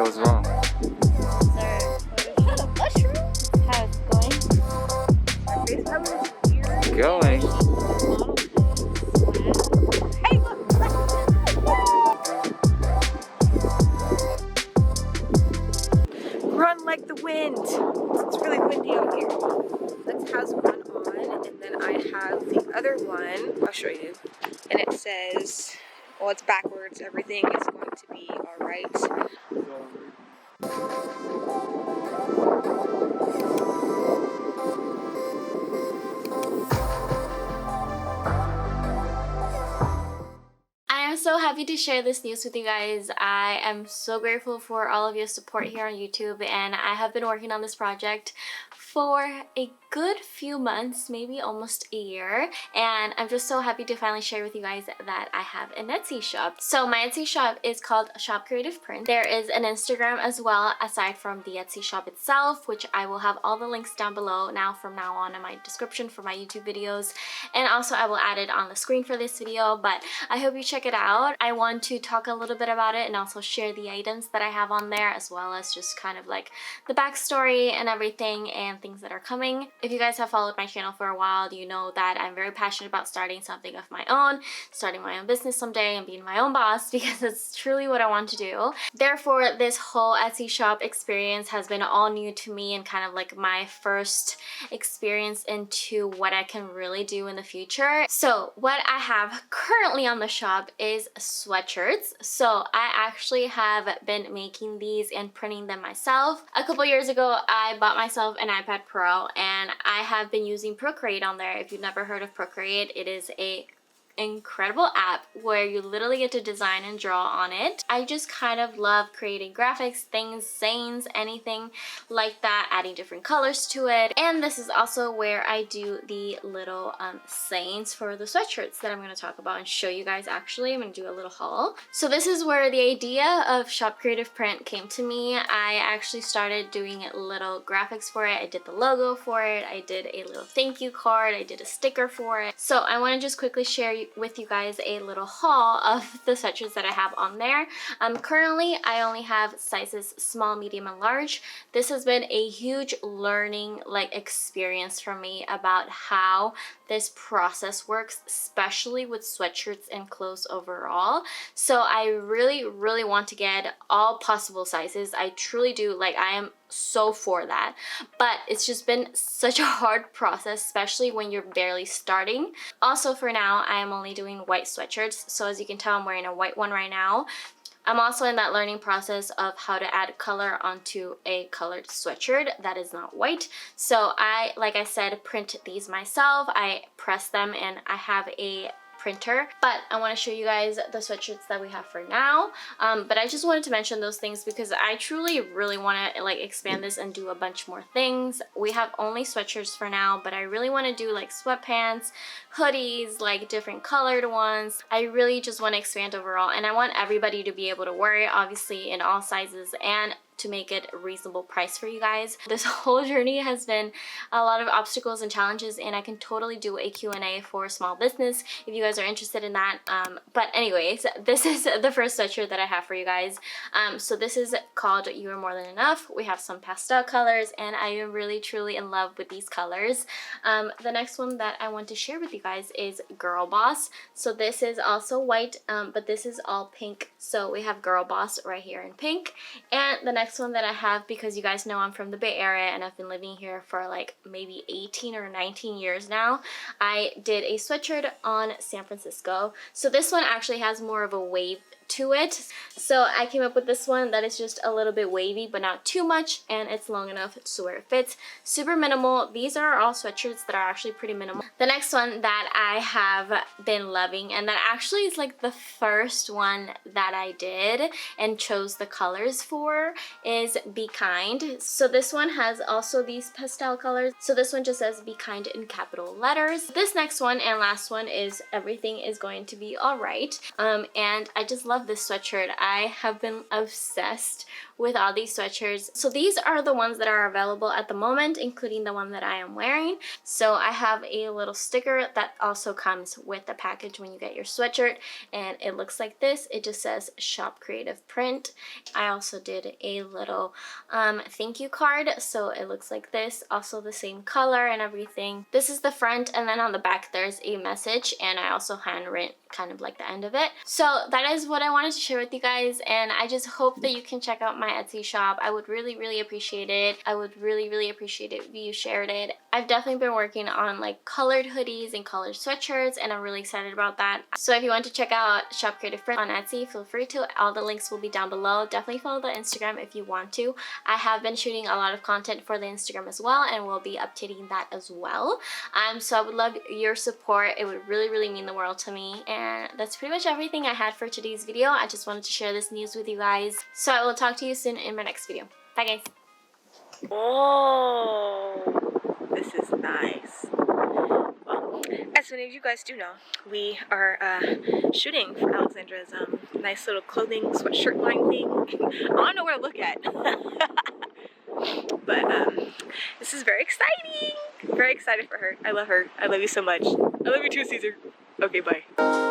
Hey, what's wrong? Mushroom? How it's going? Going. Hey, look! Run like the wind. It's really windy out here. This has one on, and then I have the other one. I'll show you. And it says, well, it's backwards. Everything is going to be all right. I am so happy to share this news with you guys. I am so grateful for all of your support here on YouTube, and I have been working on this project for a good few months, maybe almost a year, and I'm just so happy to finally share with you guys that I have an Etsy shop. So my Etsy shop is called shopcreativeprint. There is an Instagram as well aside from the Etsy shop itself, which I will have all the links down below from now on in my description for my YouTube videos, and also I will add it on the screen for this video, but I hope you check it out. I want to talk a little bit about it and also share the items that I have on there, as well as just kind of like the backstory and everything and things that are coming. If you guys have followed my channel for a while, you know that I'm very passionate about starting something of my own, starting my own business someday and being my own boss, because it's truly what I want to do. Therefore, this whole Etsy shop experience has been all new to me and kind of like my first experience into what I can really do in the future. So what I have currently on the shop is sweatshirts. So I actually have been making these and printing them myself. A couple years ago, I bought myself an iPad Pro, and I have been using Procreate on there. If you've never heard of Procreate, it is a incredible app where you literally get to design and draw on it. I just kind of love creating graphics, things, sayings, anything like that, adding different colors to it. And this is also where I do the little sayings for the sweatshirts that I'm going to talk about and show you guys. Actually, I'm going to do a little haul. So this is where the idea of Shop Creative Print came to me. I actually started doing little graphics for it. I did the logo for it. I did a little thank you card. I did a sticker for it. So I want to just quickly share with you guys a little haul of the sweatshirts that I have on there. Currently, I only have sizes small, medium, and large. This has been a huge learning experience for me about how this process works, especially with sweatshirts and clothes overall. So I really want to get all possible sizes. I truly do. I am so for that, but it's just been such a hard process, especially when you're barely starting. Also, for now, I am only doing white sweatshirts, so as you can tell, I'm wearing a white one right now. I'm also in that learning process of how to add color onto a colored sweatshirt that is not white. So I, like I said, print these myself. I press them, and I have a printer, but I want to show you guys the sweatshirts that we have for now. But I just wanted to mention those things because I truly really want to expand this and do a bunch more things. We have only sweatshirts for now, but I really want to do sweatpants, hoodies, different colored ones. I really just want to expand overall, and I want everybody to be able to wear it, obviously in all sizes, and to make it a reasonable price for you guys. This whole journey has been a lot of obstacles and challenges, and I can totally do a Q&A for small business if you guys are interested in that. But anyways, this is the first sweatshirt that I have for you guys. So this is called You Are More Than Enough. We have some pastel colors, and I am really truly in love with these colors. The next one that I want to share with you guys is Girl Boss. So this is also white, but this is all pink. So we have Girl Boss right here in pink. And the next one that I have, because you guys know I'm from the Bay Area and I've been living here for maybe 18 or 19 years now, I did a sweatshirt on San Francisco. So this one actually has more of a wave to it. So I came up with this one that is just a little bit wavy, but not too much, and it's long enough to where it fits. Super minimal. These are all sweatshirts that are actually pretty minimal. The next one that I have been loving, and that actually is the first one that I did and chose the colors for, is Be Kind. So this one has also these pastel colors. So this one just says Be Kind in capital letters. This next one and last one is Everything is Going to Be Alright. And I just love this sweatshirt. I have been obsessed with all these sweatshirts. So these are the ones that are available at the moment, including the one that I am wearing. So I have a little sticker that also comes with the package when you get your sweatshirt, and it looks like this. It just says Shop Creative Print. I also did a little thank you card, so it looks like this, also the same color and everything. This is the front, and then on the back there's a message, and I also handwritten kind of like the end of it. So that is what I wanted to share with you guys, and I just hope that you can check out my Etsy shop. I would really appreciate it. I would really appreciate it if you shared it. I've definitely been working on like colored hoodies and colored sweatshirts, and I'm really excited about that. So if you want to check out Shop Creative Print on Etsy, feel free to. All the links will be down below. Definitely follow the Instagram if you want to. I have been shooting a lot of content for the Instagram as well, and we'll be updating that as well. So I would love your support. It would really mean the world to me. And that's pretty much everything I had for today's video. I just wanted to share this news with you guys. So I will talk to you soon in my next video. Bye guys. Oh, this is nice. Well, as many of you guys do know, we are shooting for Alexandra's nice little clothing sweatshirt line thing. I don't know where to look at. But this is very exciting. Very excited for her. I love her. I love you so much. I love you too, Caesar. Okay, bye.